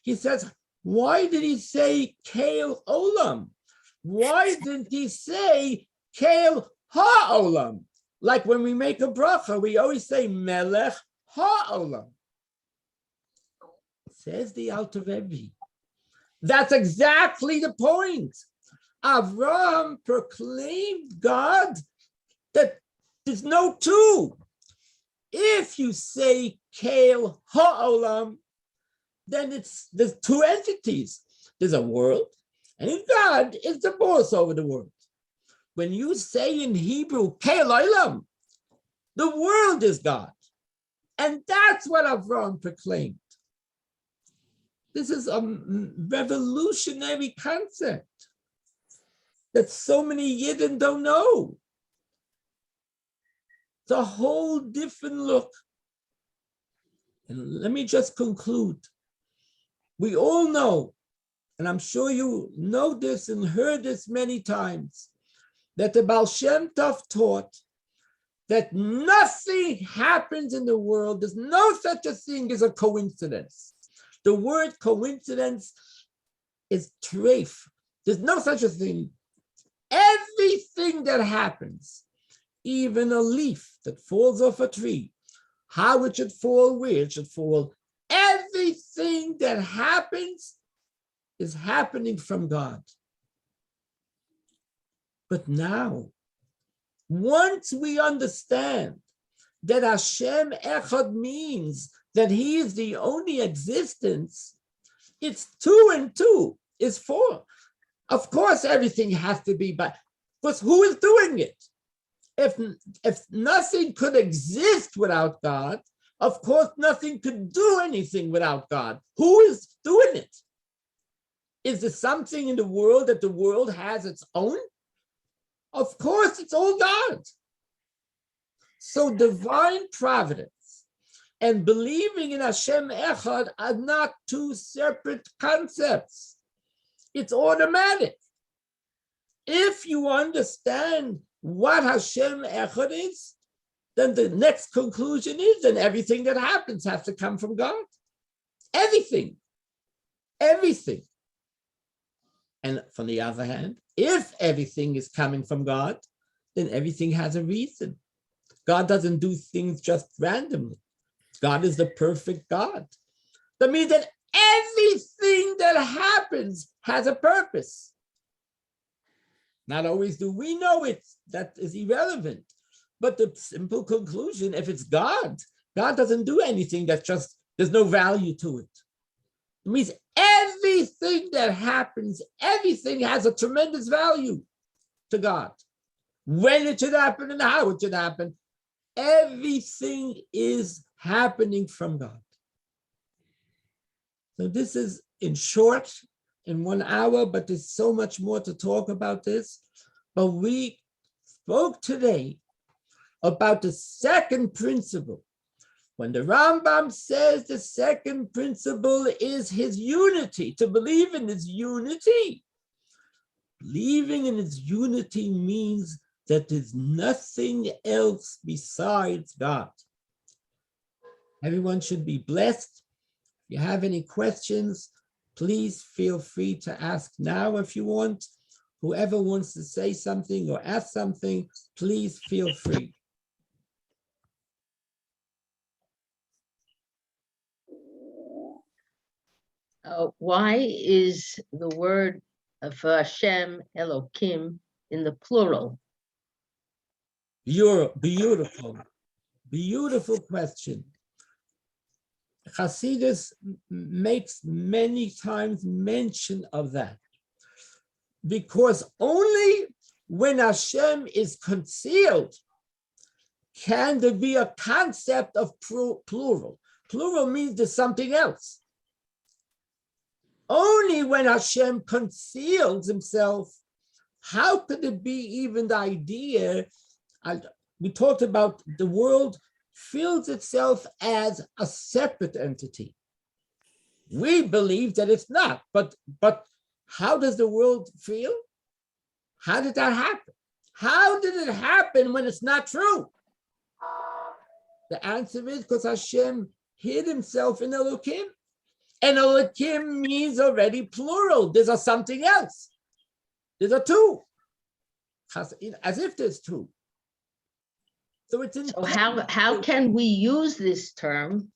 He says, why did he say Kael Olam? Why didn't he say Kael HaOlam? Like when we make a bracha, we always say Melech HaOlam. Says the Alter Rebbe. That's exactly the point. Avraham proclaimed God that there's no 2. If you say Kael HaOlam, then there's 2 entities. There's a world, and God is the boss over the world. When you say in Hebrew Kael Olam, the world is God. And that's what Avraham proclaimed. This is a revolutionary concept that so many Yidden don't know. It's a whole different look. And let me just conclude. We all know, and I'm sure you know this and heard this many times, that the Baal Shem Tov taught that nothing happens in the world. There's no such a thing as a coincidence. The word coincidence is treif. There's no such a thing. Everything that happens, even a leaf that falls off a tree, how it should fall, where it should fall, everything that happens is happening from God. But now, once we understand that Hashem Echad means that he is the only existence, it's 2 and 2 is 4. Of course, everything has to be by, because who is doing it? If nothing could exist without God, of course, nothing could do anything without God. Who is doing it? Is there something in the world that the world has its own? Of course, it's all God. So divine providence and believing in Hashem Echad are not 2 separate concepts. It's automatic. If you understand what Hashem Echad is, then the next conclusion is that everything that happens has to come from God. Everything. And from the other hand, if everything is coming from God, then everything has a reason. God doesn't do things just randomly. God is the perfect God. That means that everything that happens has a purpose. Not always do we know it. That is irrelevant. But the simple conclusion, if it's God, God doesn't do anything that just, there's no value to it. It means everything that happens, everything has a tremendous value to God. When it should happen and how it should happen, everything is happening from God. So this is in short, in 1 hour, but there's so much more to talk about this. But we spoke today about the second principle. When the Rambam says the second principle is his unity, to believe in his unity. Believing in his unity means that there's nothing else besides God. Everyone should be blessed. If you have any questions, please feel free to ask now if you want. Whoever wants to say something or ask something, please feel free. Why is the word for Hashem, Elohim, in the plural? Beautiful, beautiful question. Hasidus makes many times mention of that, because only when Hashem is concealed can there be a concept of plural. Plural means there's something else. Only when Hashem conceals himself, how could it be even the idea? We talked about the world feels itself as a separate entity. We believe that it's not, but how does the world feel? How did that happen? How did it happen when it's not true? The answer is because Hashem hid himself in Elohim. And Elohim means already plural. There's a something else. There's a two. As if there's two. So it's So how can we use this term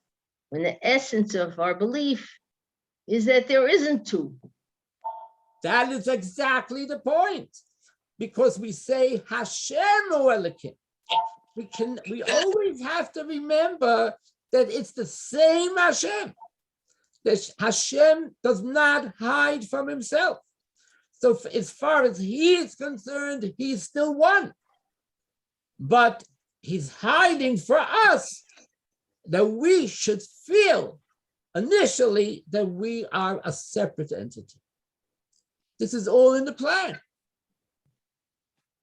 when the essence of our belief is that there isn't two? That is exactly the point. Because we say Hashem or Elohim. We always have to remember that it's the same Hashem. That Hashem does not hide from himself. So as far as he is concerned, he's still one. But he's hiding for us that we should feel initially that we are a separate entity. This is all in the plan.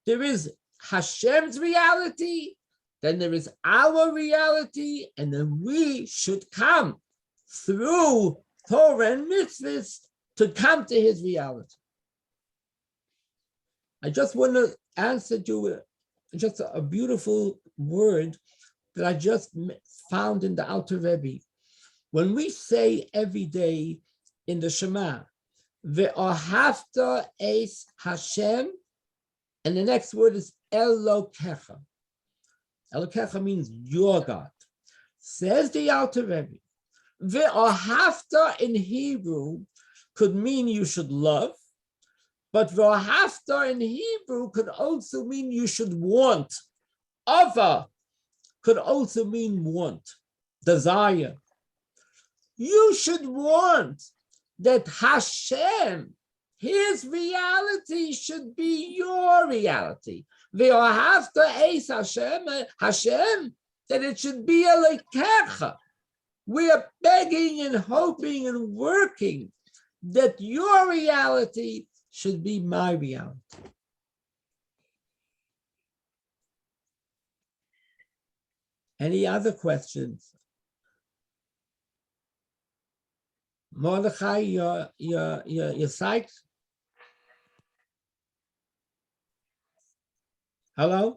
There is Hashem's reality, then there is our reality, and then we should come through Torah and mitzvahs to come to his reality. I just want to answer you just a beautiful word that I just found in the Alter Rebbe. When we say every day in the Shema, Ve'ahavta es Hashem, and the next word is Elokecha. Elokecha means your God. Says the Alter Rebbe, Ve'ahavta in Hebrew could mean you should love, but Ve'ahavta in Hebrew could also mean you should want. Ava could also mean want, desire. You should want that Hashem, his reality should be your reality. Ve'ahavta es Hashem, Hashem, that it should be Elokecha. We are begging and hoping and working that your reality should be my reality. Any other questions? Mordechai, you're psyched? Hello?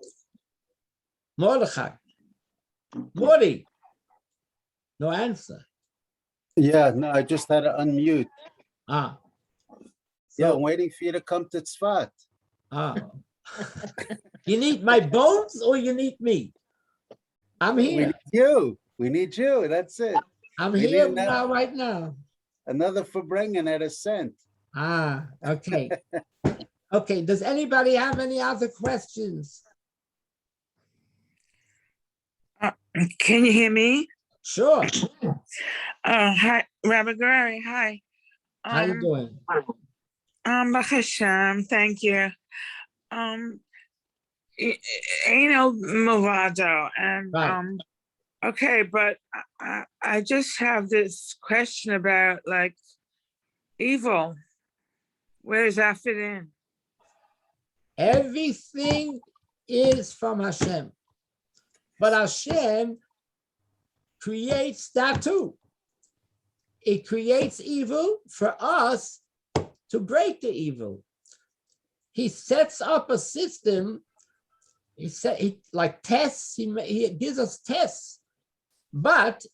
Mordechai? Morty? No answer. Yeah, no, I just had to unmute. Ah. Yeah, So- I'm waiting for you to come to Tzfat. Ah. You need my bones or you need me? I'm We here. need you. We need you. That's it. I'm we here need that. now, right now. Another Farbrengen at a cent. Ah, okay. Okay, does anybody have any other questions? Can you hear me? Sure. Hi, Rabbi Gurary. Hi. How you doing? Baruch Hashem, thank you. Movado, and Right. okay, but I just have this question about like evil. Where does that fit in? Everything is from Hashem. But Hashem creates that too. It creates evil for us to break the evil. He sets up a system. Like tests. He gives us tests, but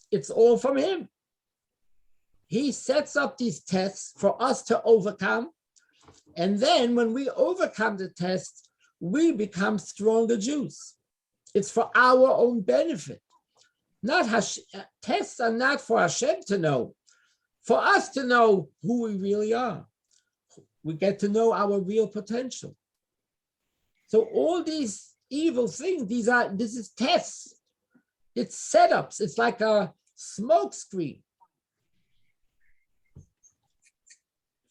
it's all from him. He sets up these tests for us to overcome, and then when we overcome the test, we become stronger Jews. It's for our own benefit. Tests are not for Hashem to know, for us to know who we really are. We get to know our real potential. So all these evil things, this is tests. It's setups. It's like a smoke screen.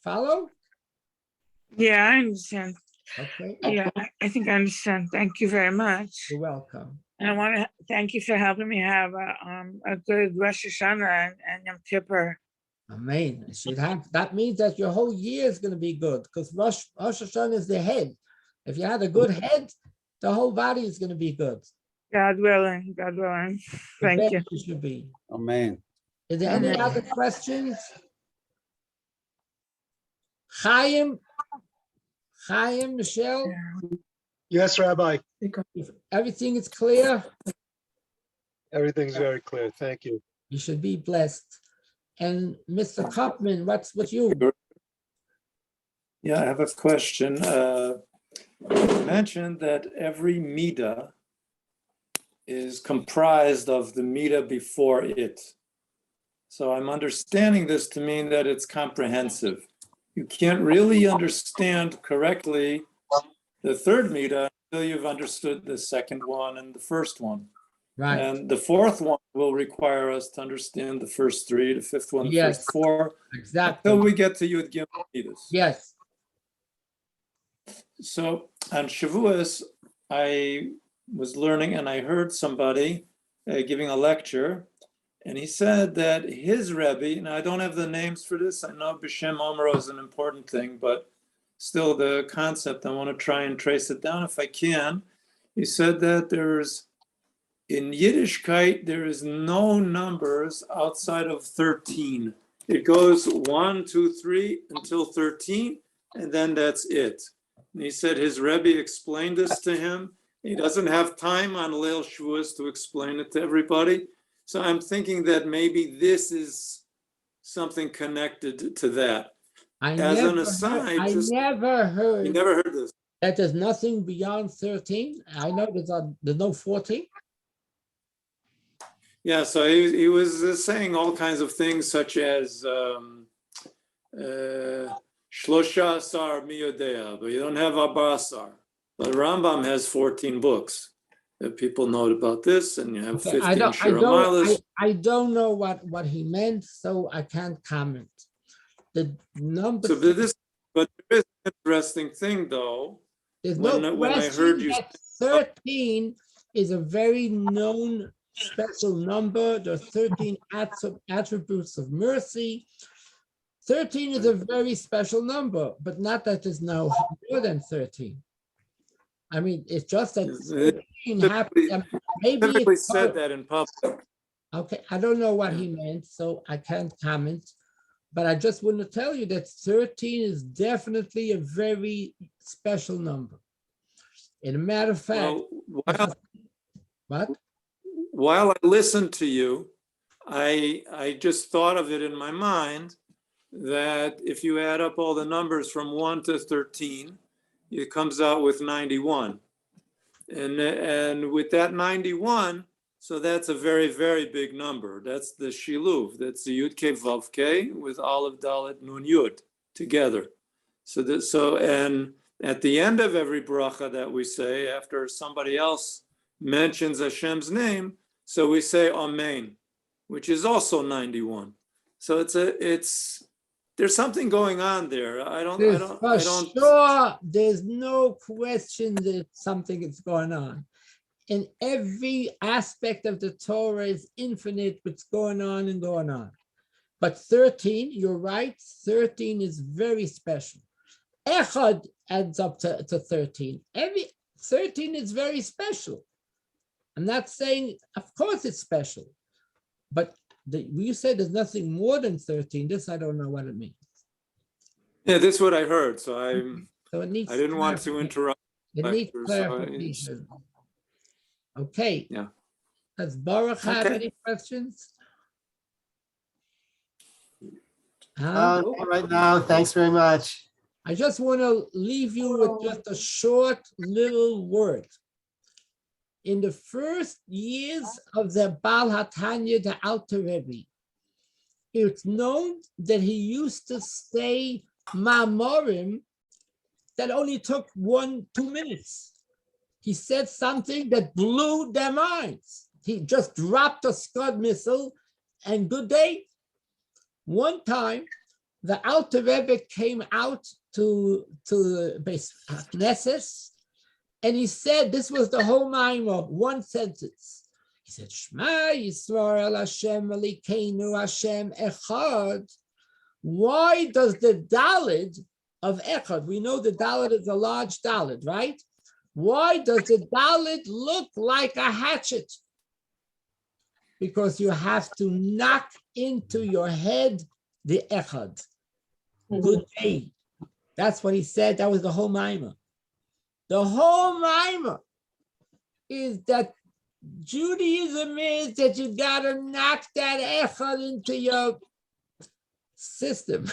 Follow? Yeah, I understand. Okay. Yeah, I think I understand. Thank you very much. You're welcome. And I want to thank you for helping me have a good Rosh Hashanah and Yom Kippur. Amen. That means that your whole year is going to be good, because Rosh Hashanah is the head. If you had a good head, the whole body is going to be good. God willing, God willing. Thank you. It should be. Amen. Is there any other questions? Chaim, Michelle, Yes, Rabbi. if everything is clear, Everything's very clear. Thank you. you should be blessed. And Mr. Kopman, what's with you? Yeah, I have a question. You mentioned that every midah is comprised of the midah before it. So I'm understanding this to mean that it's comprehensive. You can't really understand correctly the third midah until you've understood the second one and the first one. Right. And the fourth one will require us to understand the first three, the fifth one, the Yes. first four, Exactly. until we get to Yud Gimel Midas. Yes. So on Shavuos, I was learning and I heard somebody giving a lecture, and he said that his Rebbe, and I don't have the names for this, I know B'Shem Omro is an important thing, but still the concept, I want to try and trace it down if I can. He said that in Yiddishkeit, there is no numbers outside of 13. It goes 1, 2, 3 until 13, and then that's it. And he said his Rebbe explained this to him. He doesn't have time on Leil Shavuos to explain it to everybody. So I'm thinking that maybe this is something connected to that. As an aside, I never heard you never heard this. that there's nothing beyond 13. I know there's no 14. Yeah, so he was saying all kinds of things such as Shlosha Asar Miyodea, but you don't have Abasar. But Rambam has 14 books. People know about this, and you have 15 Shiramilas. I don't know what he meant, so I can't comment. The number. But there is an interesting thing, though. There's when I heard you, 13 is a very known special number. There are 13 attributes of mercy. 13 is a very special number, but not that there's no more than 13. I mean, it's just that 13 happens. Maybe typically said that in public. Okay, I don't know what he meant, so I can't comment. But I just want to tell you that 13 is definitely a very special number. In a matter of fact, while I listened to you, I just thought of it in my mind that if you add up all the numbers from 1 to 13, it comes out with 91. And with that 91, so that's a very, very big number. That's the shiluv. That's the Yud Ke Vav Ke with Aleph Dalet Nun Yud together. And at the end of every bracha that we say, after somebody else mentions Hashem's name, so we say Amen, which is also 91. So there's something going on there. Sure, there's no question that something is going on. In every aspect of the Torah is infinite, what's going on and going on. But 13, you're right, 13 is very special. Echad adds up to 13. 13 is very special. I'm not saying, of course it's special, but you said there's nothing more than 13. This, I don't know what it means. Yeah, that's what I heard. So I didn't want to interrupt. It needs clarification. Okay. Yeah. Does Baruch have any questions? Right now, thanks very much. I just want to leave you with just a short little word. In the first years of the Baal HaTanya, the Alter Rebbe, it's known that he used to say Ma'amorim that only took 1-2 minutes. He said something that blew their minds. He just dropped a Scud missile and good day. One time, the Alter Rebbe came out to the Knesset, and he said, this was the whole Maimah, one sentence. He said, Shema Yisrael Hashem Elokeinu Hashem Echad. Why does the Daled of Echad, we know the Daled is a large Daled, right? Why does the Daled look like a hatchet? Because you have to knock into your head the Echad. Good day. That's what he said. That was the whole Maimah. The whole Maimah is that Judaism is that you got to knock that Echad into your system.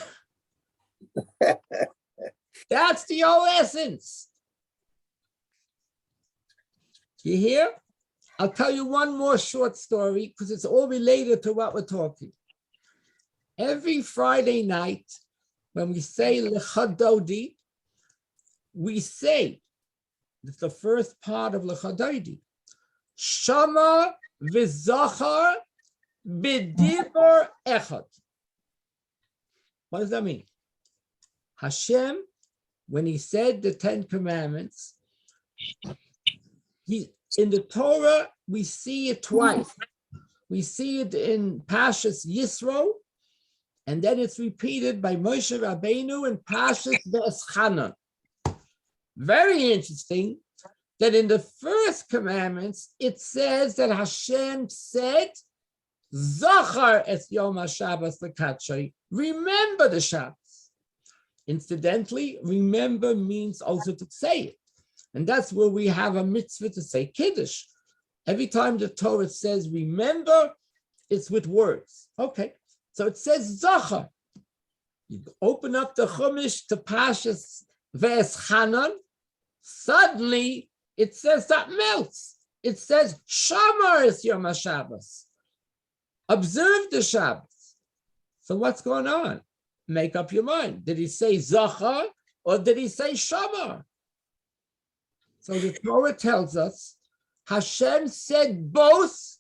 That's the whole essence. You hear? I'll tell you one more short story because it's all related to what we're talking. Every Friday night, when we say Lecha Dodi, we say, it's the first part of Lecha Dodi, Shama v'zachar b'dibur echad. What does that mean? Hashem, when he said the 10 Commandments, in the Torah, we see it twice. We see it in Pashas Yisro, and then it's repeated by Moshe Rabbeinu in Pashas V'eschanan. Very interesting that in the first commandments, it says that Hashem said, Zachar es Yom HaShabbos l'kadshay, remember the Shabbos. Incidentally, remember means also to say it. And that's where we have a mitzvah to say Kiddush. Every time the Torah says remember, it's with words. Okay, so it says Zachar. You open up the Chumash to Pashas V'eschanan, suddenly it says something else. It says Shamar es Yom HaShabbos. Observe the Shabbos. So what's going on? Make up your mind. Did he say Zachar or did he say Shamar? So the Torah tells us Hashem said both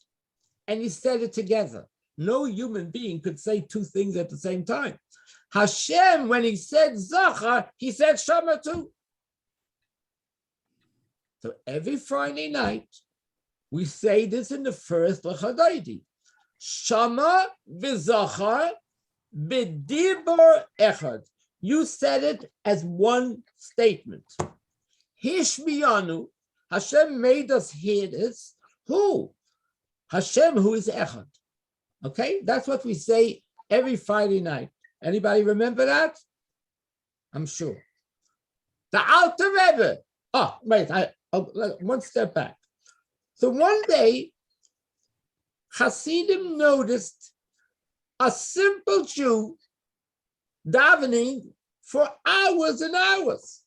and he said it together. No human being could say two things at the same time. Hashem, when he said Zachar, he said Shamar too. So every Friday night, we say this in the first Lecha Dodi. Shama v'zachar b'dibur echad. You said it as one statement. Hishmiyanu, Hashem made us hear this. Who? Hashem, who is echad. Okay, that's what we say every Friday night. Anybody remember that? I'm sure. The Alter Rebbe. Oh, wait, one step back. So one day, Hasidim noticed a simple Jew davening for hours and hours.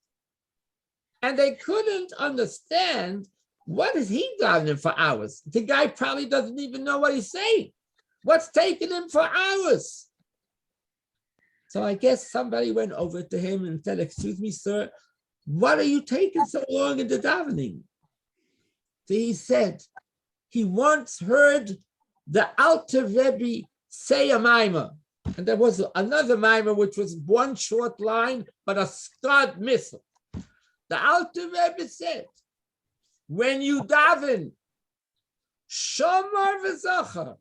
And they couldn't understand what is he davening for hours. The guy probably doesn't even know what he's saying. What's taking him for hours? So I guess somebody went over to him and said, "Excuse me, sir, what are you taking so long in the davening?" So he said, he once heard the Alter Rebbe say a mimer. And there was another mimer, which was one short line, but a Scud missile. The Alter Rebbe said, when you daven, Shomar v'Zachar,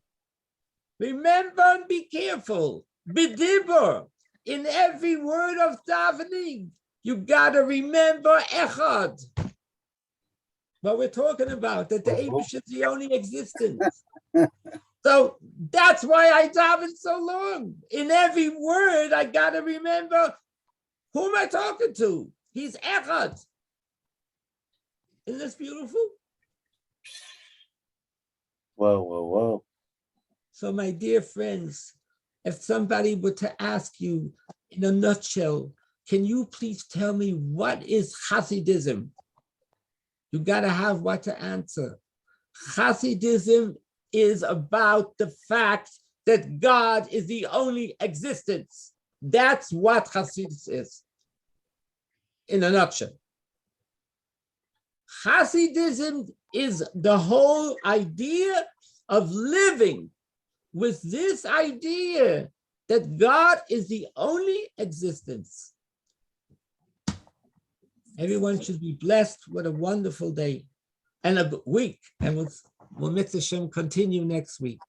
remember and be careful, B'dibur, in every word of davening, you gotta remember Echad. What we're talking about, that the Eibush is the only existence. So that's why I daven so long. In every word, I gotta remember who am I talking to? He's Echad. Isn't this beautiful? Whoa, whoa, whoa. So my dear friends, if somebody were to ask you in a nutshell, can you please tell me what is Hasidism? You gotta have what to answer. Hasidism is about the fact that God is the only existence. That's what Hasidus is, in a nutshell. Hasidism is the whole idea of living with this idea that God is the only existence. Everyone should be blessed with a wonderful day and a week, and we'll Mitzvah Shem continue next week.